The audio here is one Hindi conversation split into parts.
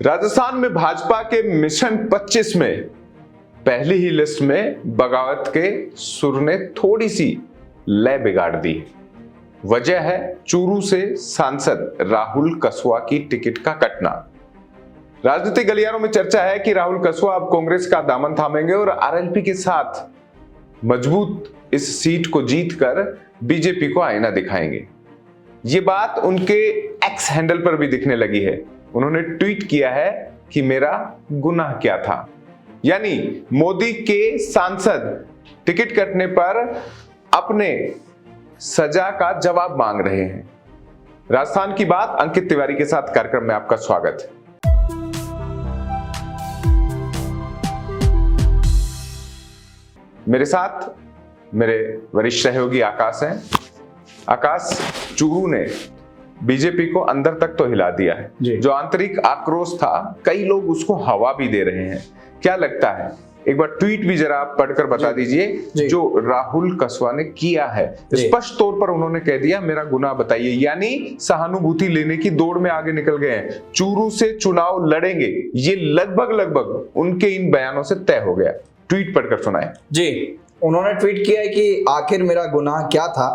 राजस्थान में भाजपा के मिशन 25 में पहली ही लिस्ट में बगावत के सुर ने थोड़ी सी लय बिगाड़ दी। वजह है चूरू से सांसद राहुल कसवा की टिकट का कटना। राजनीतिक गलियारों में चर्चा है कि राहुल कसवा अब कांग्रेस का दामन थामेंगे और आरएलपी के साथ मजबूत इस सीट को जीतकर बीजेपी को आईना दिखाएंगे। ये बात उनके एक्स हैंडल पर भी दिखने लगी है। उन्होंने ट्वीट किया है कि मेरा गुनाह क्या था, यानी मोदी के सांसद टिकट कटने पर अपने सजा का जवाब मांग रहे हैं। राजस्थान की बात अंकित तिवारी के साथ कार्यक्रम में आपका स्वागत है। मेरे साथ मेरे वरिष्ठ सहयोगी आकाश हैं। आकाश, चूरू ने बीजेपी को अंदर तक तो हिला दिया है। जो आंतरिक आक्रोश था, कई लोग उसको हवा भी दे रहे हैं। क्या लगता है, एक बार ट्वीट भी जरा आप पढ़कर बता दीजिए जो राहुल कसवा ने किया है। स्पष्ट तौर पर उन्होंने कह दिया मेरा गुनाह बताइए, यानी सहानुभूति लेने की दौड़ में आगे निकल गए हैं। चूरू से चुनाव लड़ेंगे, ये लगभग उनके इन बयानों से तय हो गया। ट्वीट पढ़कर सुनाए। जी, उन्होंने ट्वीट किया है कि आखिर मेरा गुनाह क्या था?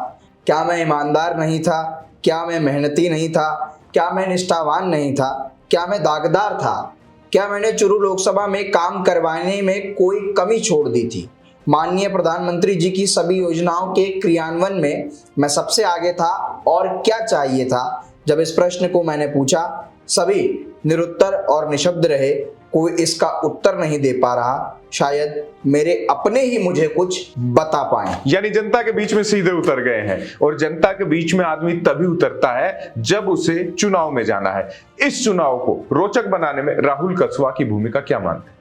क्या मैं ईमानदार नहीं था? क्या मैं मेहनती नहीं था? क्या मैं निष्ठावान नहीं था? क्या मैं दागदार था? क्या मैंने चूरू लोकसभा में काम करवाने में कोई कमी छोड़ दी थी? माननीय प्रधानमंत्री जी की सभी योजनाओं के क्रियान्वयन में मैं सबसे आगे था और क्या चाहिए था? जब इस प्रश्न को मैंने पूछा, सभी निरुत्तर और निशब्द रहे। कोई इसका उत्तर नहीं दे पा रहा। शायद मेरे अपने ही मुझे कुछ बता पाए। यानी जनता के बीच में सीधे उतर गए हैं, और जनता के बीच में आदमी तभी उतरता है जब उसे चुनाव में जाना है। इस चुनाव को रोचक बनाने में राहुल कसवा की भूमिका क्या मानते हैं?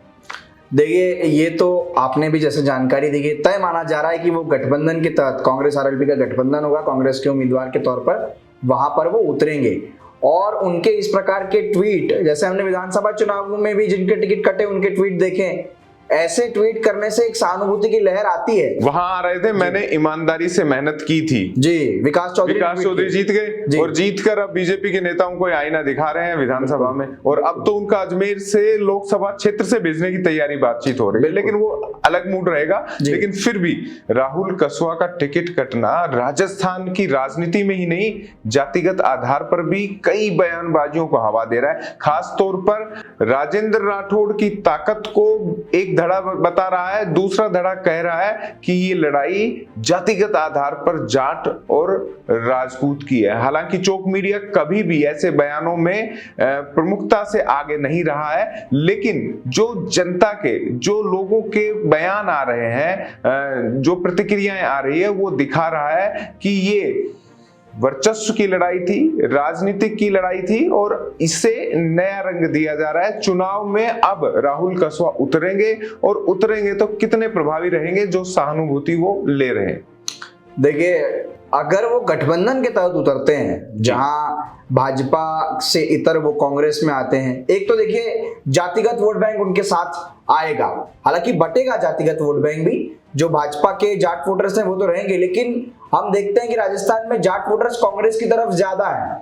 देखिए, ये तो आपने भी जैसे जानकारी दी गई, तय माना जा रहा है कि वो गठबंधन के तहत कांग्रेस आरएलपी का गठबंधन होगा। कांग्रेस के उम्मीदवार के तौर पर वहां पर वो उतरेंगे और उनके इस प्रकार के ट्वीट, जैसे हमने विधानसभा चुनाव में भी जिनके टिकट कटे उनके ट्वीट देखें, ऐसे ट्वीट करने से एक सहानुभूति की लहर आती है। वहां आ रहे थे, मैंने ईमानदारी से मेहनत की थी। जी, विकास चौधरी जीत गए और जीतकर अब बीजेपी के नेताओं को आईना दिखा रहे हैं विधानसभा में, और अब तो उनका अजमेर से लोकसभा क्षेत्र से भेजने की तैयारी बातचीत हो रही है। लेकिन वो अलग मूड रहेगा। लेकिन फिर भी राहुल कसवा का टिकट कटना राजस्थान की राजनीति में ही नहीं, जातिगत आधार पर भी कई बयानबाजियों को हवा दे रहा है। खास तौर पर राजेंद्र राठौड़ की ताकत को एक धड़ा बता रहा है, दूसरा धड़ा कह रहा है कि ये लड़ाई जातिगत आधार पर जाट और राजपूत की है। हालांकि चौक मीडिया कभी भी ऐसे बयानों में प्रमुखता से आगे नहीं रहा है, लेकिन जो जनता के, जो लोगों के बयान आ रहे हैं, जो प्रतिक्रियाएं आ रही है, वो दिखा रहा है कि ये वर्चस्व की लड़ाई थी, राजनीतिक की लड़ाई थी, और इसे नया रंग दिया जा रहा है। चुनाव में अब राहुल कसवा उतरेंगे, और उतरेंगे तो कितने प्रभावी रहेंगे जो सहानुभूति वो ले रहे हैं। देखिए, अगर वो गठबंधन के तहत उतरते हैं, जहां भाजपा से इतर वो कांग्रेस में आते हैं, एक तो देखिए जातिगत वोट बैंक उनके साथ आएगा। हालांकि बटेगा जातिगत वोट बैंक भी, जो भाजपा के जाट वोटर्स हैं वो तो रहेंगे, लेकिन हम देखते हैं कि राजस्थान में जाट वोटर्स कांग्रेस की तरफ ज्यादा है।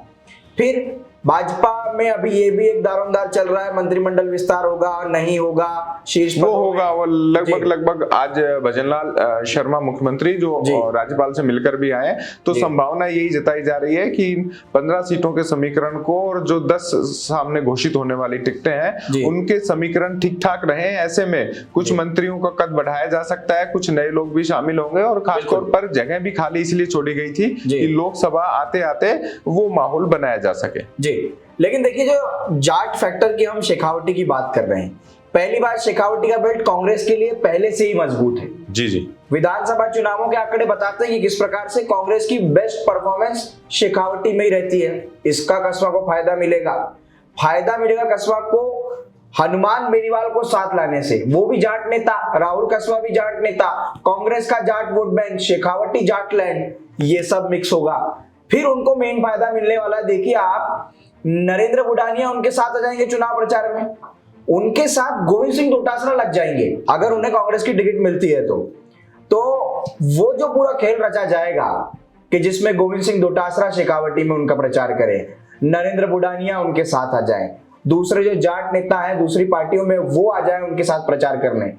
फिर भाजपा में अभी ये भी एक दारोमदार चल रहा है, मंत्रिमंडल विस्तार होगा नहीं होगा, शीर्ष वो होगा, वो लगभग आज भजनलाल शर्मा मुख्यमंत्री जो राज्यपाल से मिलकर भी आए, तो संभावना यही जताई जा रही है कि 15 सीटों के समीकरण को, और जो 10 सामने घोषित होने वाली टिकटें हैं, उनके समीकरण ठीक ठाक रहे। ऐसे में कुछ मंत्रियों का कद बढ़ाया जा सकता है, कुछ नए लोग भी शामिल होंगे, और खासतौर पर जगह भी खाली इसलिए छोड़ी गई थी कि लोकसभा आते आते वो माहौल बनाया जा सके। लेकिन देखिए, जो जाट फैक्टर की हम शेखावटी की बात कर रहे हैं, पहली बार शेखावटी का बेल्ट कांग्रेस के लिए पहले से ही मजबूत है। जी। विधानसभा चुनावों के आंकड़े बताते हैं कि किस प्रकार से कांग्रेस की बेस्ट परफॉर्मेंस शेखावटी में ही रहती है। इसका कस्बा को फायदा मिलेगा कस्बा को हनुमान बेनीवाल को साथ लाने से। वो भी जाट नेता, राहुल कसवा भी जाट नेता, कांग्रेस का Jat vote bank, Shekhawati Jat land, ये सब मिक्स होगा। फिर उनको मेन फायदा मिलने वाला है। देखिए, आप नरेंद्र बुडानिया उनके साथ आ जाएंगे चुनाव प्रचार में, उनके साथ गोविंद सिंह डोटासरा लग जाएंगे अगर उन्हें कांग्रेस की टिकट मिलती है तो वो जो पूरा खेल रचा जाएगा कि जिसमें गोविंद सिंह डोटासरा शेखावटी में उनका प्रचार करें, नरेंद्र बुडानिया उनके साथ आ जाएं, दूसरे जो जाट नेता हैं दूसरी पार्टियों में वो आ जाए उनके साथ प्रचार करने।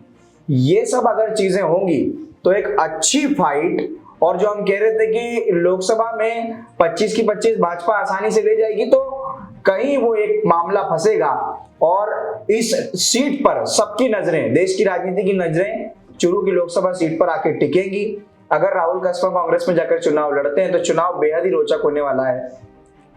ये सब अगर चीजें होंगी तो एक अच्छी फाइट, और जो हम कह रहे थे कि लोकसभा में 25 की 25 भाजपा आसानी से ले जाएगी, तो कहीं वो एक मामला फंसेगा और इस सीट पर सबकी नजरें, देश की राजनीति की नजरें चुरू की लोकसभा सीट पर आके टिकेंगी। अगर राहुल कस्वा कांग्रेस में जाकर चुनाव लड़ते हैं तो चुनाव बेहद ही रोचक होने वाला है,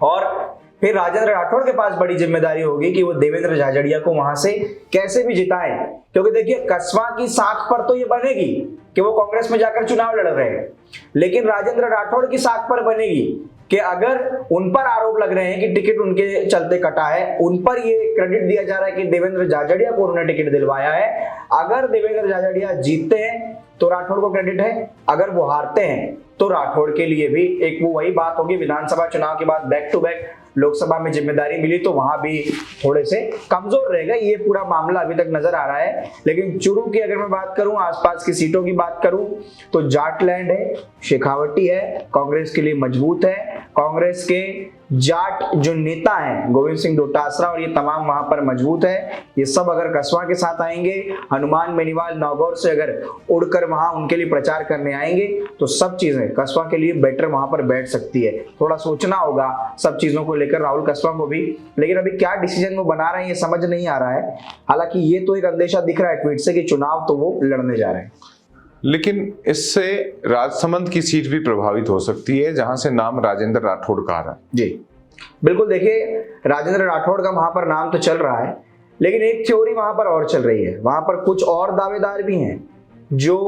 और फिर राजेंद्र राठौड़ के पास बड़ी जिम्मेदारी होगी कि वो देवेंद्र झाझड़िया को वहां से कैसे भी जिताएं। क्योंकि देखिए, कस्वा की साख पर तो ये बनेगी कि वो कांग्रेस में जाकर चुनाव लड़ रहे हैं, लेकिन राजेंद्र राठौड़ की साख पर बनेगी कि अगर उन पर आरोप लग रहे हैं कि टिकट उनके चलते कटा है, उन पर ये क्रेडिट दिया जा रहा है कि देवेंद्र झाझड़िया को उन्होंने टिकट दिलवाया है। अगर देवेंद्र झाझड़िया जीतते हैं तो राठौड़ को क्रेडिट है, अगर वो हारते हैं तो राठौड़ के लिए भी एक वो वही बात होगी, विधानसभा चुनाव के बाद बैक टू बैक लोकसभा में जिम्मेदारी मिली तो वहां भी थोड़े से कमजोर रहेगा। ये पूरा मामला अभी तक नजर आ रहा है। लेकिन चुरू की अगर मैं बात करूं, आसपास की सीटों की बात करूं, तो जाटलैंड है, शेखावटी है, कांग्रेस के लिए मजबूत है। कांग्रेस के जाट जो नेता हैं गोविंद सिंह डोटासरा और ये तमाम वहां पर मजबूत है। ये सब अगर कस्वा के साथ आएंगे, हनुमान बेनीवाल नागौर से अगर उड़कर वहां उनके लिए प्रचार करने आएंगे, तो सब चीजें कस्वा के लिए बेटर वहां पर बैठ सकती है। थोड़ा सोचना होगा सब चीजों को लेकर राहुल कस्वा को भी, लेकिन अभी क्या डिसीजन वो बना रहे हैं ये समझ नहीं आ रहा है। हालांकि ये तो एक अंदेशा दिख रहा है ट्वीट से कि चुनाव तो वो लड़ने जा रहे हैं। लेकिन इससे राजसमंद की सीट भी प्रभावित हो सकती है, जहां से नाम राजेंद्र राठौड़ का आ रहा है। जी बिल्कुल, देखिए राजेंद्र राठौड़ का वहां पर नाम तो चल रहा है, लेकिन एक थ्योरी वहां पर और चल रही है। वहां पर कुछ और दावेदार भी हैं जो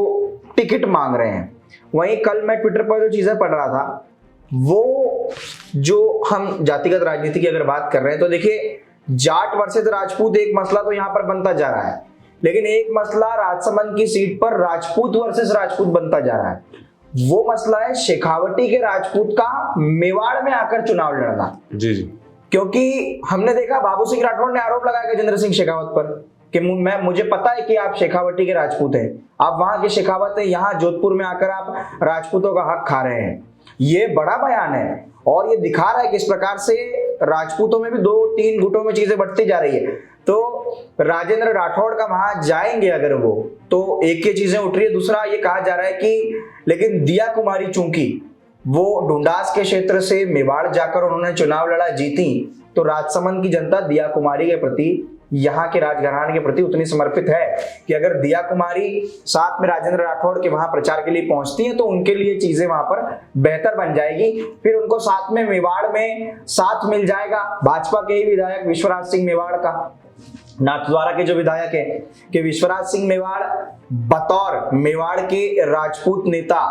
टिकट मांग रहे हैं। वहीं कल मैं ट्विटर पर जो चीजें पढ़ रहा था, वो जो हम जातिगत राजनीति की अगर बात कर रहे हैं तो देखिए, जाट वर्सेस राजपूत एक मसला तो यहां पर बनता जा रहा है, लेकिन एक मसला राजसमंद की सीट पर राजपूत वर्सेस राजपूत बनता जा रहा है। वो मसला है शेखावटी के राजपूत का मेवाड़ में आकर चुनाव लड़ना। जी जी, क्योंकि हमने देखा बाबू सिंह राठौड़ ने आरोप लगाया गजेंद्र सिंह शेखावत पर कि मुझे पता है कि आप शेखावटी के राजपूत हैं, आप वहां के शेखावत हैं, यहाँ जोधपुर में आकर आप राजपूतों का हक खा रहे हैं। ये बड़ा बयान है और ये दिखा रहा है किस प्रकार से राजपूतों में भी 2-3 गुटों में चीजें बढ़ती जा रही है। तो राजेंद्र राठौड़ का वहां जाएंगे अगर वो, तो एक ही चीजें उठ रही है। दूसरा ये कहा जा रहा है कि लेकिन दिया कुमारी चूंकि वो ढूंढास के क्षेत्र से मेवाड़ जाकर उन्होंने चुनाव लड़ा, जीती, तो राजसमंद की जनता दिया कुमारी के प्रति, यहाँ के राजघराने के प्रति उतनी समर्पित है कि अगर दिया कुमारी साथ में राजेंद्र राठौड़ के वहां प्रचार के लिए पहुंचती हैं तो उनके लिए चीजें वहां पर बेहतर बन जाएगी। फिर उनको साथ में मेवाड़ में साथ मिल जाएगा भाजपा के ही विधायक विश्वराज सिंह मेवाड़ का, नाथद्वारा के जो विधायक है कि विश्वराज सिंह मेवाड़ बतौर मेवाड़ के राजपूत नेता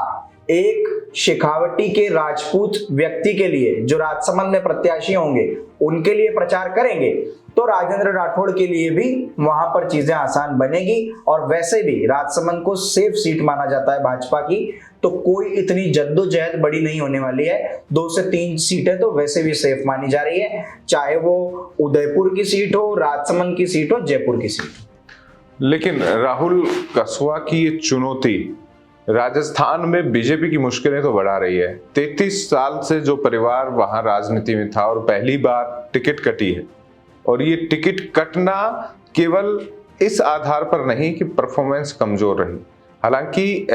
एक शेखावटी के राजपूत व्यक्ति के लिए जो राजसमंद में प्रत्याशी होंगे उनके लिए प्रचार करेंगे, तो राजेंद्र राठौड़ के लिए भी वहां पर चीजें आसान बनेगी। और वैसे भी राजसमंद को सेफ सीट माना जाता है भाजपा की, तो कोई इतनी जद्दोजहद बड़ी नहीं होने वाली है। 2 से 3 सीटें तो वैसे भी सेफ मानी जा रही है, चाहे वो उदयपुर की सीट हो, राजसमंद की सीट हो, जयपुर की सीट। लेकिन राहुल कस्वा की ये चुनौती राजस्थान में बीजेपी की मुश्किलें तो बढ़ा रही है। 33 साल से जो परिवार वहां राजनीति में था और पहली बार टिकट कटी है, और ये टिकट कटना केवल इस आधार पर नहीं कि परफॉर्मेंस कमजोर रही। हालांकि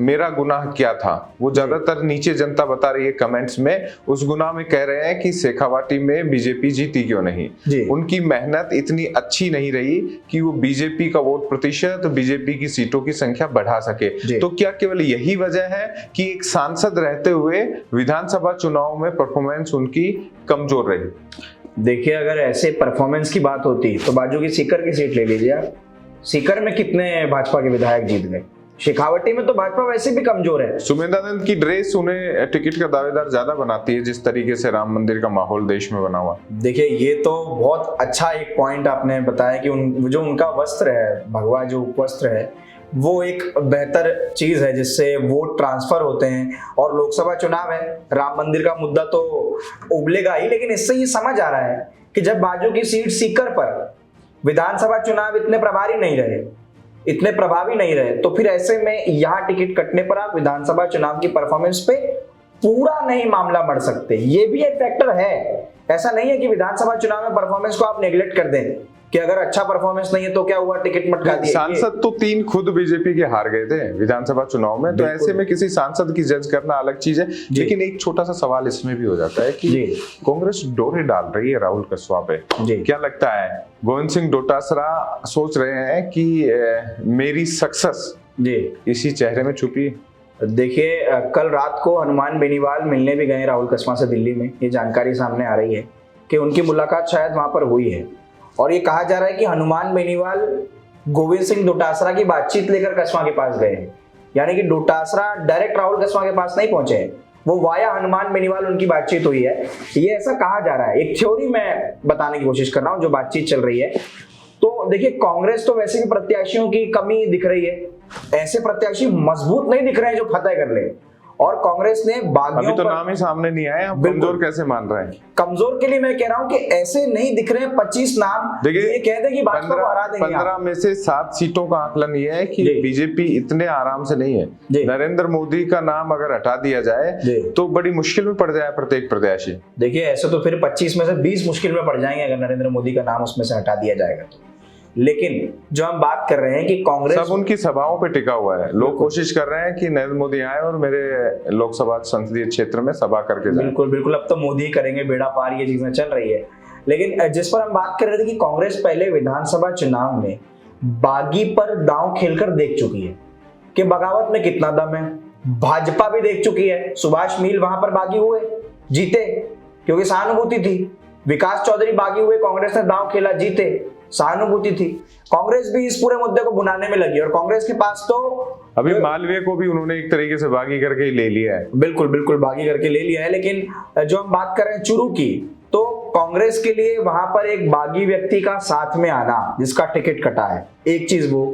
मेरा गुनाह क्या था वो ज्यादातर नीचे जनता बता रही है कमेंट्स में। उस गुनाह में कह रहे हैं कि शेखावाटी में बीजेपी जीती क्यों नहीं, उनकी मेहनत इतनी अच्छी नहीं रही कि वो बीजेपी का वोट प्रतिशत, बीजेपी की सीटों की संख्या बढ़ा सके। तो क्या केवल यही वजह है कि एक सांसद रहते हुए विधानसभा चुनाव में परफॉर्मेंस उनकी कमजोर रही? देखिए, अगर ऐसे परफॉर्मेंस की बात होती तो बाजू की सीकर की सीट ले लीजिए आप। सीकर में कितने भाजपा के विधायक जीत गए, शेखावटी में तो भाजपा वैसे भी कमजोर है। सुमेधानंद की ड्रेस उन्हें टिकट का दावेदार ज्यादा बनाती है, जिस तरीके से राम मंदिर का माहौल देश में बना हुआ। देखिए, ये तो बहुत अच्छा एक पॉइंट आपने बताया कि जो उनका वस्त्र है, भगवा जो वस्त्र है, वो एक बेहतर चीज है जिससे वोट ट्रांसफर होते हैं। और लोकसभा चुनाव है, राम मंदिर का मुद्दा तो उबलेगा ही, लेकिन इससे ये समझ आ रहा है कि जब बाजू की सीट सीकर पर विधानसभा चुनाव इतने प्रभावी नहीं रहे, तो फिर ऐसे में यहाँ टिकट कटने पर आप विधानसभा चुनाव की परफॉर्मेंस पे पूरा नहीं मामला बढ़ सकते, ये भी एक फैक्टर है। ऐसा नहीं है कि विधानसभा चुनाव में परफॉर्मेंस को आप नेग्लेक्ट कर दें कि अगर अच्छा परफॉर्मेंस नहीं है तो क्या हुआ, टिकट मत खा दिए। सांसद तो 3 खुद बीजेपी के हार गए थे विधानसभा चुनाव में, तो ऐसे में किसी सांसद की जज करना अलग चीज है। लेकिन एक छोटा सा सवाल इसमें भी हो जाता है कि कांग्रेस डोरे डाल रही है राहुल कसवा पे, क्या लगता है? गोविंद सिंह डोटासरा सोच रहे हैं कि मेरी सक्सेस इसी चेहरे में छुपी है। देखिए, कल रात को हनुमान बेनीवाल मिलने भी गए राहुल कसवा से दिल्ली में। ये जानकारी सामने आ रही है कि उनकी मुलाकात शायद वहां पर हुई है, और ये कहा जा रहा है कि हनुमान बेनीवाल गोविंद सिंह डोटासरा की बातचीत लेकर कसवा के पास गए हैं। यानी कि डोटासरा डायरेक्ट राहुल कसवा के पास नहीं पहुंचे हैं, वो वाया हनुमान बेनीवाल उनकी बातचीत हुई है, ये ऐसा कहा जा रहा है। एक थ्योरी मैं बताने की कोशिश कर रहा हूं, जो बातचीत चल रही है। तो देखिए, कांग्रेस तो वैसे भी प्रत्याशियों की कमी दिख रही है, ऐसे प्रत्याशी मजबूत नहीं दिख रहे हैं जो फतह कर ले। और कांग्रेस ने बागियों अभी तो नाम ही सामने नहीं आए, आप कमजोर कैसे मान रहे हैं? कमजोर के लिए मैं कह रहा हूं कि ऐसे नहीं दिख रहे हैं 25 नाम। देखिए, ये कहते हैं कि भाजपा को हरा देंगे। 15 में से 7 सीटों का आकलन ये है कि बीजेपी इतने आराम से नहीं है। नरेंद्र मोदी का नाम अगर हटा दिया जाए तो बड़ी मुश्किल में पड़ जाए प्रत्येक प्रत्याशी। देखिए, ऐसे तो फिर 25 में से 20 मुश्किल में पड़ जाएंगे अगर नरेंद्र मोदी का नाम उसमें से हटा दिया जाएगा तो। लेकिन जो हम बात कर रहे हैं कि कांग्रेस सब उनकी सभाओं पे टिका हुआ है। लोग कोशिश कर रहे हैं कि नरेंद्र मोदी आए और मेरे लोकसभा संसदीय क्षेत्र में सभा करके जाए। बिल्कुल बिल्कुल, अब तो मोदी करेंगे बेड़ा पार, ये चीजें चल रही है। लेकिन जिस पर हम बात कर रहे थे कि कांग्रेस पहले विधानसभा चुनाव में बागी पर दांव खेलकर देख चुकी है कि बगावत में कितना दम है। भाजपा भी देख चुकी है, सुभाष मील वहां पर बागी हुए, जीते क्योंकि सहानुभूति थी। विकास चौधरी बागी हुए, कांग्रेस ने दांव खेला, जीते, सहानुभूति थी। कांग्रेस भी इस पूरे मुद्दे को बुनाने में लगी और कांग्रेस के पास तो अभी मालवीय को भी उन्होंने एक तरीके से बागी करके ही ले लिया है। बिल्कुल बिल्कुल, बागी करके ले लिया है। लेकिन जो हम बात कर रहे हैं चुरू की, तो कांग्रेस के लिए वहां पर एक बागी व्यक्ति का साथ में आना जिसका टिकट कटा है, एक चीज वो।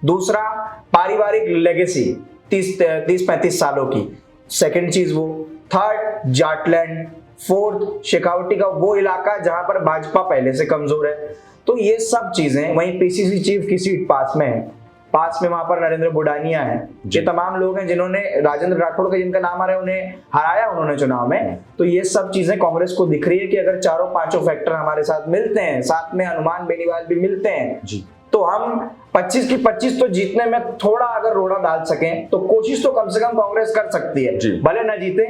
दूसरा, पारिवारिक लेगेसी 30-35 सालों की, सेकंड चीज वो। थर्ड, जाटलैंड। फोर्थ, शेखावटी का वो इलाका जहां पर भाजपा पहले से कमजोर है। तो ये सब चीजें, वहीं पीसीसी चीफ की सीट पास में है, पास में वहां पर नरेंद्र बुडानिया है। ये तमाम लोग हैं जिन्होंने, राजेंद्र राठौड़ का जिनका नाम आ रहा है, उन्हें हराया उन्होंने चुनाव में। तो ये सब चीजें कांग्रेस को दिख रही है कि अगर 4-5 फैक्टर हमारे साथ मिलते हैं, साथ में हनुमान बेनीवाल भी मिलते हैं जी, तो हम 25 की 25 तो जीतने में थोड़ा अगर रोड़ा डाल सकें तो कोशिश तो कम से कम कांग्रेस कर सकती है। भले ना जीते,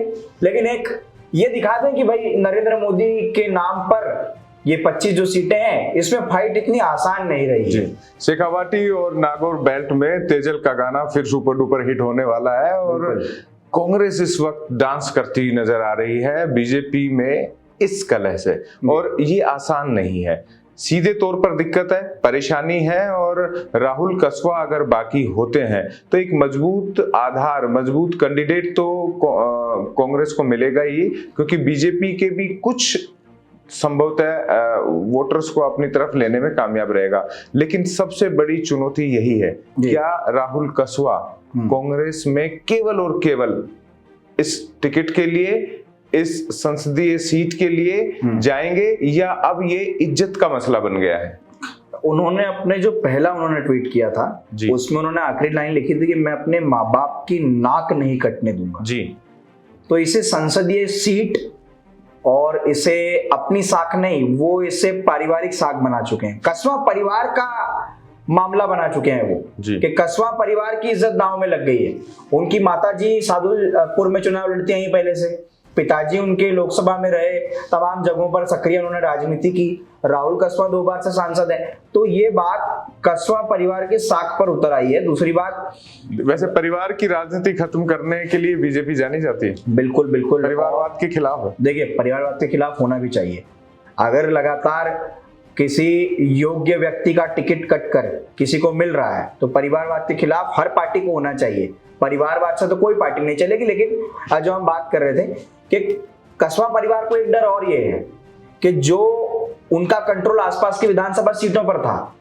लेकिन एक ये दिखा दें कि भाई नरेंद्र मोदी के नाम पर ये 25 जो सीटें हैं, इसमें फाइट इतनी आसान नहीं रही है। शेखावाटी और नागौर बेल्ट में तेजल का गाना फिर सुपर डुपर हिट होने वाला है और कांग्रेस इस वक्त डांस करती हुई नजर आ रही है बीजेपी में इस कलह से, और ये आसान नहीं है। सीधे तौर पर दिक्कत है, परेशानी है, और राहुल कसवा अगर बाकी होते हैं तो एक मजबूत आधार, मजबूत कैंडिडेट तो कांग्रेस को मिलेगा ही, क्योंकि बीजेपी के भी कुछ संभवतः वोटर्स को अपनी तरफ लेने में कामयाब रहेगा। लेकिन सबसे बड़ी चुनौती यही है, क्या राहुल कसवा कांग्रेस में केवल और केवल इस टिकट के लिए, इस संसदीय सीट के लिए जाएंगे, या अब ये इज्जत का मसला बन गया है? उन्होंने अपने जो पहला उन्होंने ट्वीट किया था उसमें उन्होंने आखिरी लाइन लिखी थी कि मैं अपने माँ बाप की नाक नहीं कटने दूंगा जी। तो इसे संसदीय सीट और इसे अपनी साख नहीं, वो इसे पारिवारिक साख बना चुके हैं। कसवा परिवार का मामला बना चुके हैं वो, कि कसवा परिवार की इज्जत दांव में लग गई है। उनकी माताजी सादुलपुर में चुनाव लड़ती आई पहले से, पिताजी उनके लोकसभा में रहे, तमाम जगहों पर सक्रिय उन्होंने राजनीति की। राहुल कसवा 2 बार से सांसद है, तो ये बात कसवा परिवार के साख पर उतर आई है। दूसरी बात, वैसे परिवार की राजनीति खत्म करने के लिए बीजेपी जानी जाती है। बिल्कुल बिल्कुल, परिवारवाद के खिलाफ है। देखिए, परिवारवाद के खिलाफ होना भी चाहिए। अगर लगातार किसी योग्य व्यक्ति का टिकट कट कर किसी को मिल रहा है तो परिवारवाद के खिलाफ हर पार्टी को होना चाहिए। परिवारवाद से तो कोई पार्टी नहीं चलेगी। लेकिन जो हम बात कर रहे थे कि कसवा परिवार को एक डर और ये है कि जो उनका कंट्रोल आसपास की विधानसभा सीटों पर था,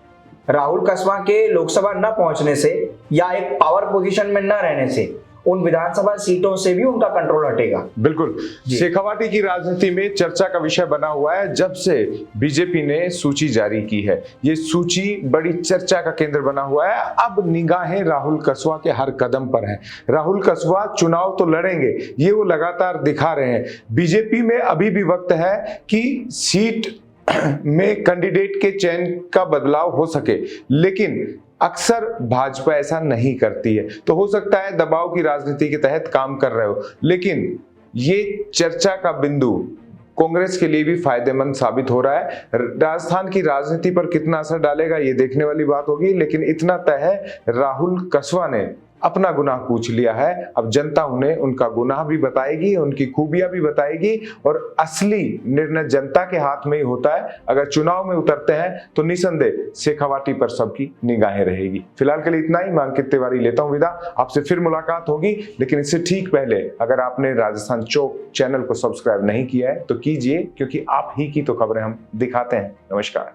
राहुल कसवा के लोकसभा न पहुंचने से या एक पावर पोजीशन में न रहने से उन विधानसभा सीटों से भी उनका कंट्रोल हटेगा। बिल्कुल। शेखावाटी की राजनीति में चर्चा का विषय बना हुआ है जब से बीजेपी ने सूची जारी की है। ये सूची बड़ी चर्चा का केंद्र बना हुआ है। अब निगाहें राहुल कसवा के हर कदम पर हैं। राहुल कसवा चुनाव तो लड़ेंगे, ये वो लगातार दिखा रहे हैं। बीजेपी में अभी भी वक्त है कि सीट में कैंडिडेट के चयन का बदलाव हो सके, लेकिन अक्सर भाजपा ऐसा नहीं करती है। तो हो सकता है दबाव की राजनीति के तहत काम कर रहे हो, लेकिन ये चर्चा का बिंदु कांग्रेस के लिए भी फायदेमंद साबित हो रहा है। राजस्थान की राजनीति पर कितना असर डालेगा ये देखने वाली बात होगी, लेकिन इतना तय है राहुल कसवा ने अपना गुनाह पूछ लिया है। अब जनता उन्हें उनका गुनाह भी बताएगी, उनकी खूबियां भी बताएगी, और असली निर्णय जनता के हाथ में ही होता है। अगर चुनाव में उतरते हैं तो निसंदेह शेखावाटी पर सबकी निगाहें रहेगी। फिलहाल के लिए इतना ही। मैं अंकित तिवारी लेता हूं विदा। आपसे फिर मुलाकात होगी, लेकिन इससे ठीक पहले अगर आपने राजस्थान चौक चैनल को सब्सक्राइब नहीं किया है तो कीजिए, क्योंकि आप ही की तो खबरें हम दिखाते हैं। नमस्कार।